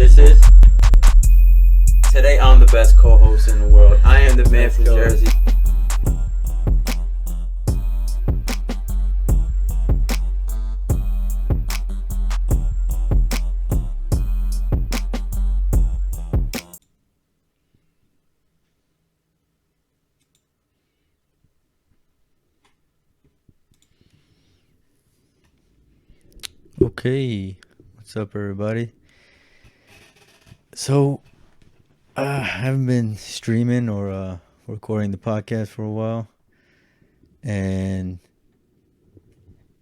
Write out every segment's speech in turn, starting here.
This is today. I'm the best co-host in the world. I am the man from Jersey. Okay, what's up, everybody? So, I haven't been streaming or recording the podcast for a while, and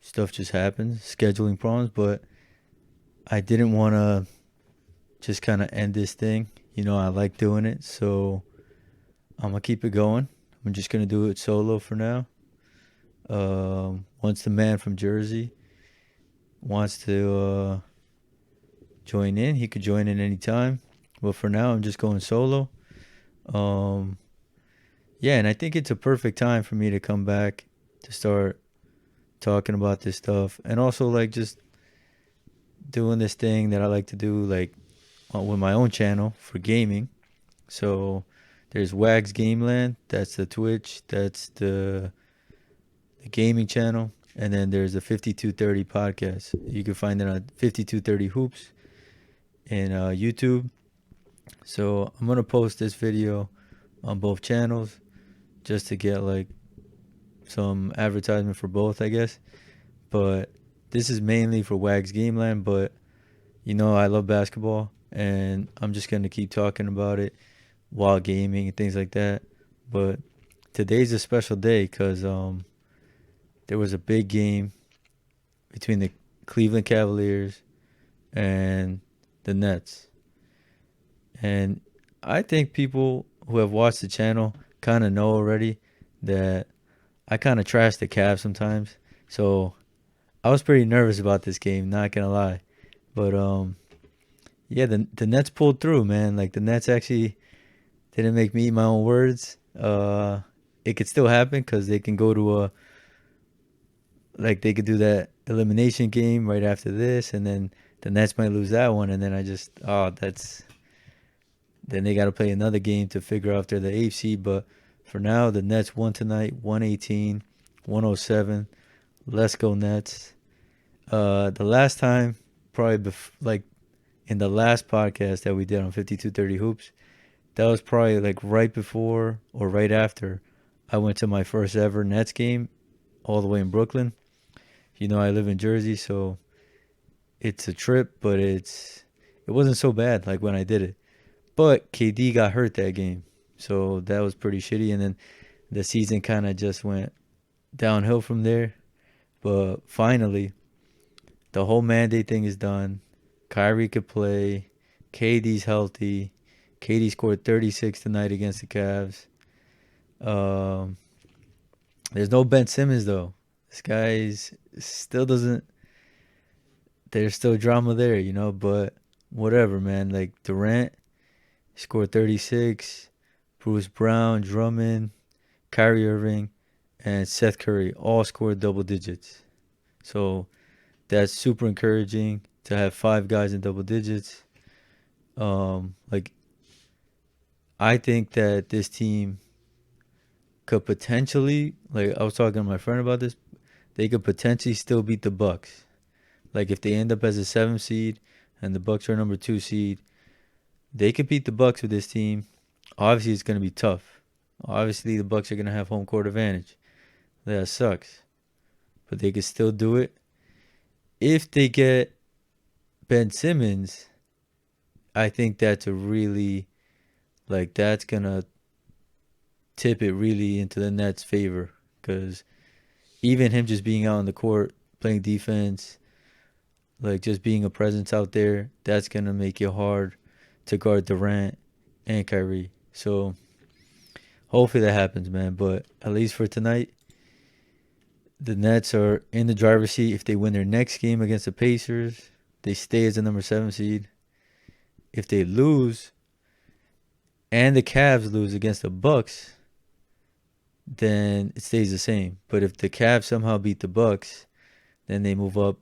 stuff just happens, scheduling problems, but I didn't want to just kind of end this thing. I like doing it, so I'm going to keep it going. I'm just going to do it solo for now. Once the man from Jersey wants to join in, he could join in anytime. But for now, I'm just going solo. Um, yeah, and I think it's a perfect time for me to come back to start talking about this stuff, and also like just doing this thing that I like to do, like with my own channel for gaming. So there's Wags Gameland. That's the Twitch. That's the gaming channel. And then there's the 5230 podcast. You can find it on 5230 Hoops in YouTube. So I'm gonna post this video on both channels just to get like some advertisement for both, I guess. But this is mainly for Wags Gameland. But I love basketball, and I'm just gonna keep talking about it while gaming and things like that. But today's a special day because there was a big game between the Cleveland Cavaliers and the Nets. And I think people who have watched the channel kind of know already that I kind of trash the Cavs sometimes. So I was pretty nervous about this game, not gonna lie. But yeah, the Nets pulled through, man. Like the Nets actually didn't make me eat my own words. It could still happen because they can go to they could do that elimination game right after this, and then the Nets might lose that one, and then then they got to play another game to figure out if they're the eighth seed. But for now, the Nets won tonight, 118, 107. Let's go Nets. The last time, probably like in the last podcast that we did on 5230 Hoops, that was probably like right before or right after I went to my first ever Nets game all the way in Brooklyn. I live in Jersey, so it's a trip, but it wasn't so bad like when I did it. But KD got hurt that game, so that was pretty shitty. And then the season kind of just went downhill from there. But finally, the whole mandate thing is done. Kyrie could play. KD's healthy. KD scored 36 tonight against the Cavs. Um, there's no Ben Simmons though. This guy's still doesn't. There's still drama there, but whatever, man. Like Durant scored 36, Bruce Brown, Drummond, Kyrie Irving, and Seth Curry all scored double digits. So that's super encouraging to have five guys in double digits. Like I think that this team could potentially, like I was talking to my friend about this, they could potentially still beat the Bucks. Like if they end up as a 7th seed and the Bucks are number 2 seed, they could beat the Bucks with this team. Obviously, it's going to be tough. Obviously, the Bucks are going to have home court advantage. That sucks, but they could still do it. If they get Ben Simmons, I think that's that's going to tip it really into the Nets' favor, because even him just being out on the court, playing defense, like just being a presence out there, that's going to make it hard to guard Durant and Kyrie. So hopefully that happens, man. But at least for tonight, the Nets are in the driver's seat. If they win their next game against the Pacers, they stay as the number 7 seed. If they lose and the Cavs lose against the Bucks, then it stays the same. But if the Cavs somehow beat the Bucks, then they move up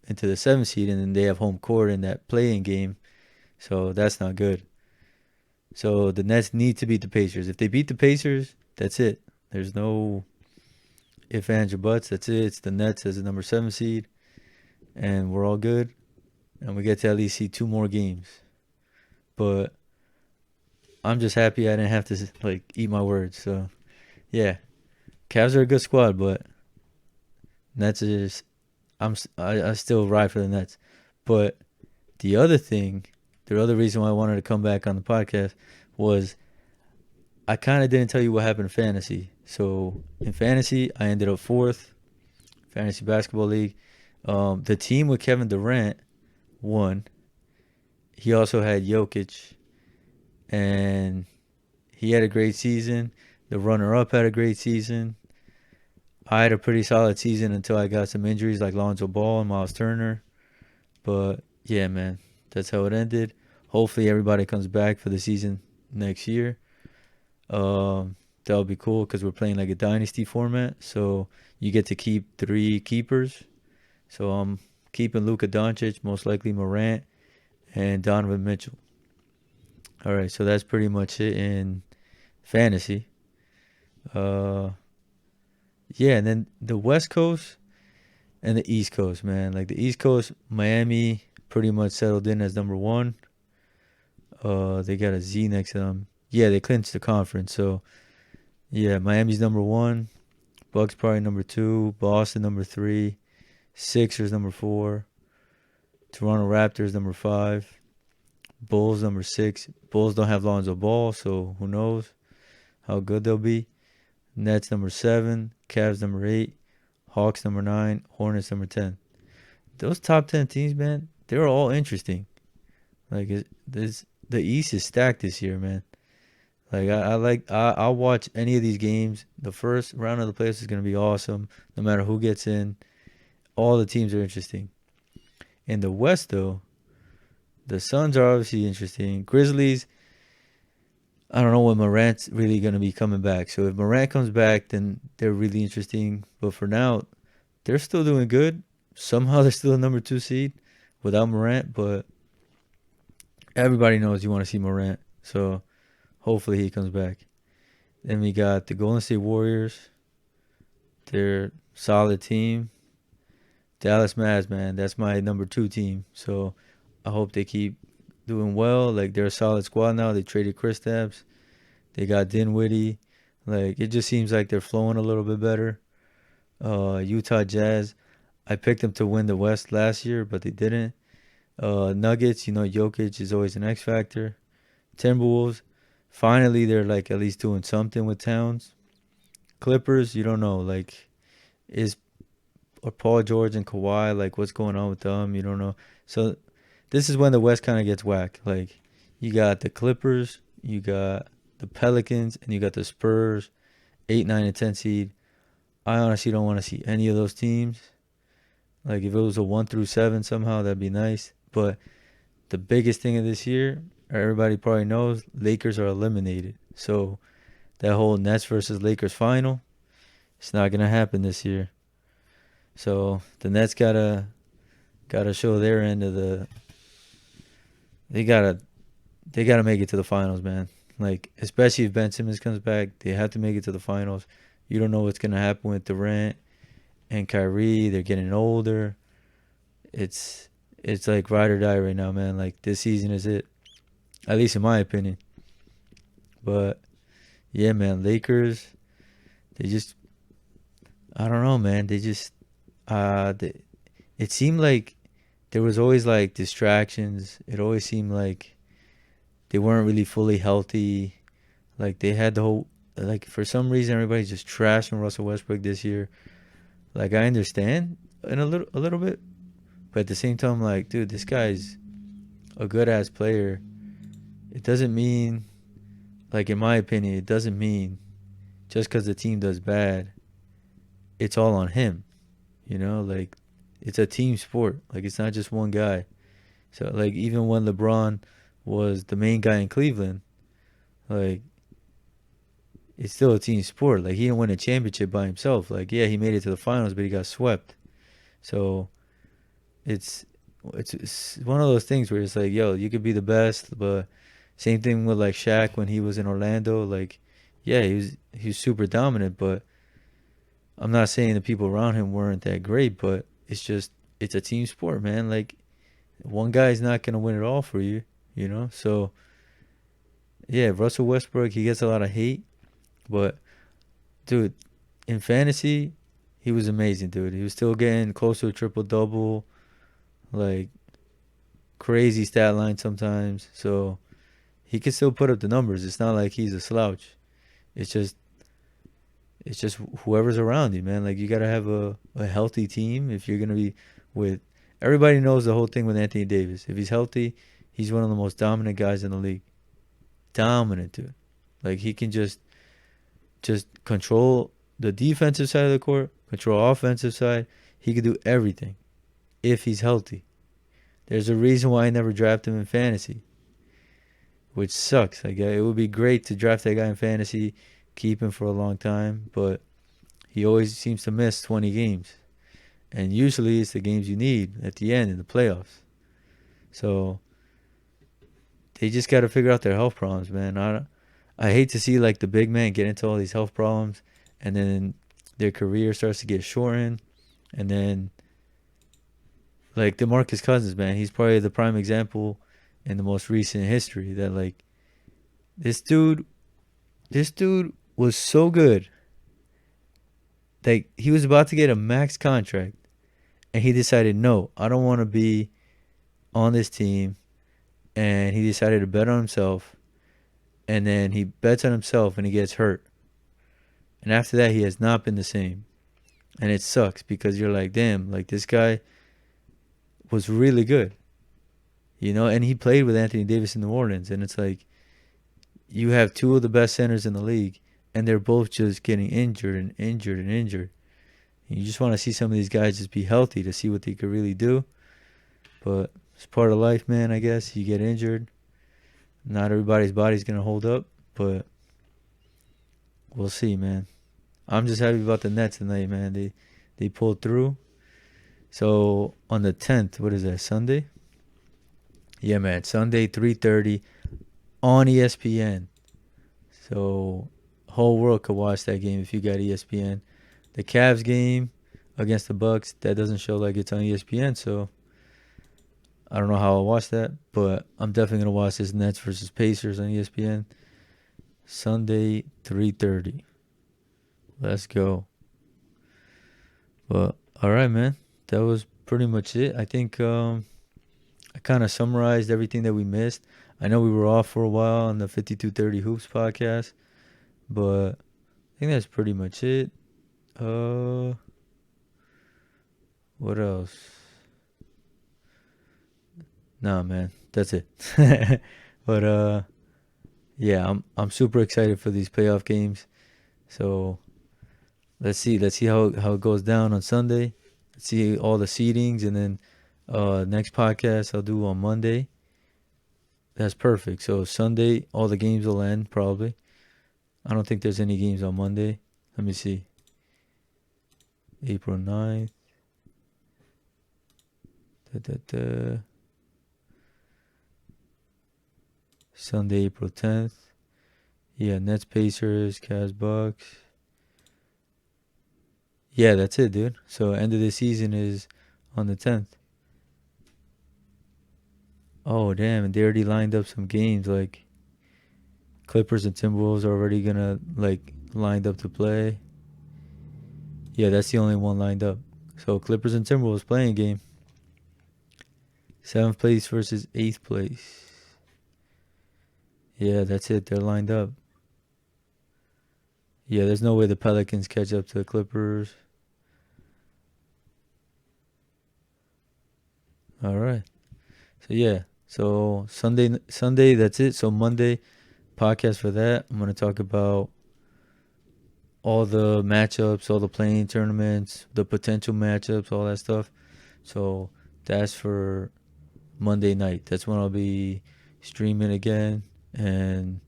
into the 7th seed, and then they have home court in that play-in game. So that's not good. So the Nets need to beat the Pacers. If they beat the Pacers, that's it. There's no if, ands, or buts. That's it. It's the Nets as the number 7 seed, and we're all good. And we get to at least see 2 more games. But I'm just happy I didn't have to like eat my words. So yeah, Cavs are a good squad, but Nets is I still ride for the Nets. But the other thing, the other reason why I wanted to come back on the podcast was I kind of didn't tell you what happened in fantasy. So in fantasy, I ended up fourth, fantasy basketball league. The team with Kevin Durant won. He also had Jokic, and he had a great season. The runner-up had a great season. I had a pretty solid season until I got some injuries like Lonzo Ball and Miles Turner. But yeah, man, that's how it ended. Hopefully, everybody comes back for the season next year. That'll be cool because we're playing like a dynasty format. So you get to keep 3 keepers. So I'm keeping Luka Doncic, most likely Morant, and Donovan Mitchell. All right, so that's pretty much it in fantasy. Uh, yeah, and then the West Coast and the East Coast, man. Like the East Coast, Miami pretty much settled in as number 1. They got a Z next to them. Yeah, they clinched the conference. So yeah, Miami's number 1. Bucks probably number 2. Boston number 3. Sixers number 4. Toronto Raptors number 5. Bulls number 6. Bulls don't have Lonzo Ball, so who knows how good they'll be. Nets number 7. Cavs number 8. Hawks number 9. Hornets number 10. Those top 10 teams, man, they're all interesting. Like the East is stacked this year, man. Like I'll watch any of these games. The first round of the playoffs is gonna be awesome. No matter who gets in, all the teams are interesting. In the West, though, the Suns are obviously interesting. Grizzlies, I don't know when Morant's really gonna be coming back. So if Morant comes back, then they're really interesting. But for now, they're still doing good. Somehow they're still a number 2 seed without Morant, but everybody knows you want to see Morant. So hopefully he comes back. Then we got the Golden State Warriors. They're solid team. Dallas Mavs, man, that's my number 2 team. So I hope they keep doing well. Like they're a solid squad now. They traded Kristaps. They got Dinwiddie. Like it just seems like they're flowing a little bit better. Utah Jazz. I picked them to win the West last year, but they didn't. Nuggets, Jokic is always an X factor. Timberwolves, finally they're like at least doing something with Towns. Clippers, you don't know, like is or Paul George and Kawhi, like what's going on with them, you don't know. So this is when the West kind of gets whacked. Like you got the Clippers, you got the Pelicans, and you got the Spurs, 8, 9, and 10 seed. I honestly don't want to see any of those teams. Like if it was a 1 through 7 somehow, that'd be nice. But the biggest thing of this year, everybody probably knows, Lakers are eliminated. So that whole Nets versus Lakers final, it's not gonna happen this year. So the Nets gotta show their end of the. They gotta make it to the finals, man. Like especially if Ben Simmons comes back, they have to make it to the finals. You don't know what's gonna happen with Durant and Kyrie. They're getting older. It's like ride or die right now, man. Like this season is it, at least in my opinion. But yeah, man, Lakers. They just, I don't know, man. They just, it seemed like there was always like distractions. It always seemed like they weren't really fully healthy. Like they had the whole, like for some reason everybody's just trashing Russell Westbrook this year. Like I understand in a little bit, but at the same time, like, dude, this guy's a good ass player. It doesn't mean, like in my opinion, it doesn't mean just because the team does bad, it's all on him. Like it's a team sport. Like it's not just one guy. So like even when LeBron was the main guy in Cleveland, like it's still a team sport. Like he didn't win a championship by himself. Like yeah, he made it to the finals, but he got swept. So it's it's one of those things where it's like, yo, you could be the best, but same thing with like Shaq when he was in Orlando. Like, yeah, he was super dominant, but I'm not saying the people around him weren't that great, but it's a team sport, man. Like one guy's not gonna win it all for you, you know. So yeah, Russell Westbrook, he gets a lot of hate, but dude, in fantasy, he was amazing, dude. He was still getting close to a triple double, like crazy stat line sometimes. So he can still put up the numbers. It's not like he's a slouch. It's just it's just whoever's around you, man. Like you gotta have a healthy team if you're gonna be with. Everybody knows the whole thing with Anthony Davis. If he's healthy, he's one of the most dominant guys in the league. Dominant, dude. Like he can just control the defensive side of the court, control offensive side. He could do everything if he's healthy. There's a reason why I never drafted him in fantasy, which sucks. Like it would be great to draft that guy in fantasy, keep him for a long time, but he always seems to miss 20 games. And usually it's the games you need at the end in the playoffs. So they just got to figure out their health problems, man. I hate to see like the big man get into all these health problems and then their career starts to get shortened. And then like DeMarcus Cousins, man, he's probably the prime example in the most recent history that like this dude was so good. Like he was about to get a max contract and he decided, no, I don't want to be on this team. And he decided to bet on himself. And then he bets on himself and he gets hurt. And after that, he has not been the same. And it sucks because you're like, damn, like this guy was really good. You know, and he played with Anthony Davis in New Orleans. And it's like, you have two of the best centers in the league. And they're both just getting injured and injured and injured. And you just want to see some of these guys just be healthy to see what they could really do. But it's part of life, man, I guess. You get injured. Not everybody's body's going to hold up, but we'll see, man. I'm just happy about the Nets tonight, man. They pulled through. So on the 10th, what is that, Sunday? Yeah, man, Sunday, 3:30 on ESPN. So whole world could watch that game if you got ESPN. The Cavs game against the Bucks, that doesn't show like it's on ESPN, so I don't know how I'll watch that, but I'm definitely gonna watch this Nets versus Pacers on ESPN. Sunday, 3:30. Let's go. But all right, man. That was pretty much it. I think I kind of summarized everything that we missed. I know we were off for a while on the 5230 Hoops podcast, but I think that's pretty much it. What else? Nah, man, that's it. But yeah, I'm super excited for these playoff games. So let's see how it goes down on Sunday. Let's see all the seedings, and then next podcast I'll do on Monday. That's perfect. So Sunday, all the games will end probably. I don't think there's any games on Monday. Let me see. April 9th. Sunday, April 10th. Yeah, Nets, Pacers, Cavs, Bucks. Yeah, that's it, dude. So end of the season is on the 10th. Oh, damn. And they already lined up some games. Like Clippers and Timberwolves are already going to, like, lined up to play. Yeah, that's the only one lined up. So Clippers and Timberwolves playing a game. 7th place versus 8th place. Yeah, that's it. They're lined up. Yeah, there's no way the Pelicans catch up to the Clippers. All right. So yeah. So Sunday, that's it. So Monday, podcast for that. I'm gonna talk about all the matchups, all the playing tournaments, the potential matchups, all that stuff. So that's for Monday night. That's when I'll be streaming again, and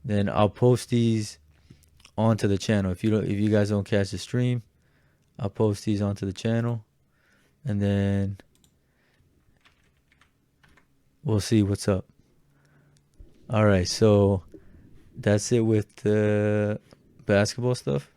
then I'll post these onto the channel. If you guys don't catch the stream, I'll post these onto the channel, and then we'll see what's up. All right, so that's it with the basketball stuff.